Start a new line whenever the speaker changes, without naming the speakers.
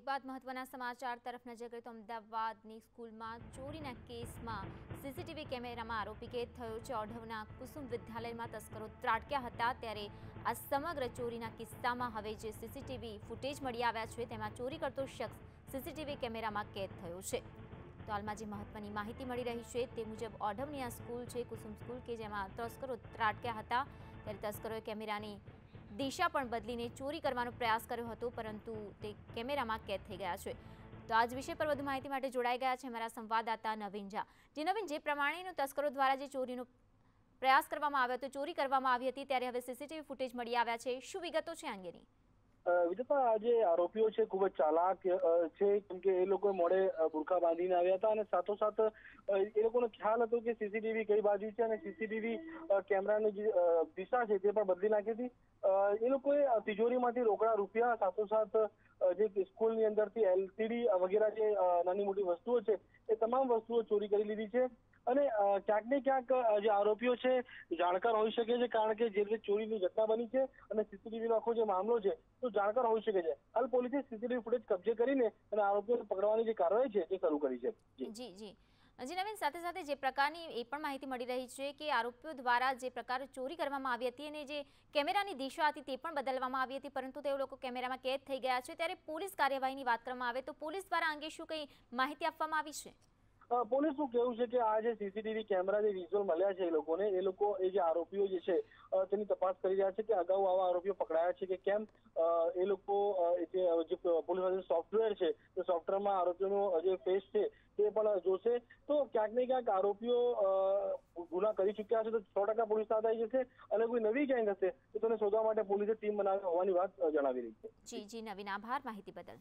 બાદ મહત્વના સમાચાર તરફ નજર કરીએ તો અમદાવાદની સ્કૂલમાં ચોરીના કેસમાં સીસીટીવી કેમેરામાં આરોપી કેદ થયો છે। ઓઢવના કુસુમ વિદ્યાલયમાં તસ્કરો ત્રાટક્યા હતા ત્યારે આ સમગ્ર ચોરીના કિસ્સામાં હવે જે સીસીટીવી ફૂટેજ મળી આવ્યા છે તેમાં ચોરી કરતો શખ્સ સીસીટીવી કેમેરામાં કેદ થયો છે। તો હાલમાં જે મહત્વની માહિતી મળી રહી છે તે મુજબ ઓઢવની આ સ્કૂલ છે કુસુમ સ્કૂલ કે જેમાં તસ્કરો ત્રાટક્યા હતા ત્યારે તસ્કરોએ કેમેરાની દિશા પણ બદલીને ચોરી કરવાનો પ્રયાસ કર્યો હતો પરંતુ તે કેમેરામાં કેદ થઈ ગયા છે। તો આજ વિષય પર વધુ માહિતી માટે જોડાઈ ગયા છે અમારા સંવાદદાતા નવીન ઝા। નવીન, જે પ્રમાણેનો તસ્કરો દ્વારા જે ચોરીનો પ્રયાસ કરવામાં આવ્યો હતો, ચોરી કરવામાં આવી હતી ત્યારે હવે સીસીટીવી ફૂટેજ મળી આવ્યા છે, શું વિગતો છે અંગેની?
વિદતા આજે આરોપીઓ છે ખૂબ જ ચાલાક છે કેમ કે એ લોકો મોડે બુરખા બાંધીને આવ્યા હતા અને સાથોસાથ એ લોકોનો ખ્યાલ હતો કે સીસીટીવી કઈ બાજુ છે અને સીસીટીવી કેમેરાની જે દિશા છે તે પણ બદલી નાખી હતી। એ લોકોએ તિજોરીમાંથી રોકડા રૂપિયા સાથોસાથ જે સ્કૂલની અંદરથી એલસીડી વગેરે જે નાની મોટી વસ્તુઓ છે એ તમામ વસ્તુઓ ચોરી કરી લીધી છે અને ક્યાંક ને ક્યાંક જે આરોપીઓ છે જાણકાર હોઈ શકે છે કારણ કે જે રીતે ચોરીની ઘટના બની છે અને સીસીટીવી નો આખો જે મામલો છે તો જાણકાર હોઈ શકે છે। હાલ પોલીસે સીસીટીવી ફૂટેજ કબજે કરીને અને આરોપીઓને પકડવાની જે કાર્યવાહી છે તે શરૂ કરી છે।
જી જી નવીન, સાથે સાથે જે પ્રકારની એ પણ માહિતી મળી રહી છે કે આરોપીઓ દ્વારા જે પ્રકારે ચોરી કરવામાં આવી હતી અને જે કેમેરાની દિશા હતી તે પણ બદલવામાં આવી હતી પરંતુ તેઓ લોકો કેમેરામાં કેદ થઈ ગયા છે ત્યારે પોલીસ કાર્યવાહીની વાત કરવામાં આવે તો પોલીસ દ્વારા અંગે શું કંઈ માહિતી આપવામાં આવી છે?
પોલીસનું કહેવું છે કે આ જે સીસીટીવી કેમેરા જે વિઝ્યુઅલ મળ્યા છે એ લોકો જે આરોપીઓ જે છે તેની તપાસ કરી રહ્યા છે કે અગાઉ આવા આરોપીઓ પકડાયા છે કે કેમ। એ લોકો જે પોલીસ સોફ્ટવેર છે તે સોફ્ટવેરમાં આરોપીઓનો જે ફેસ છે તે પણ જોશે તો ક્યાંક ને ક્યાંક આરોપીઓ ગુના કરી ચૂક્યા છે તો 100% પોલીસ સાથે આવી જશે અને કોઈ નવી ગેંગ હશે તો તેને શોધવા માટે પોલીસે ટીમ બનાવી હોવાની વાત જણાવી રહી છે।
જી નવીન, આભાર માહિતી બદલ।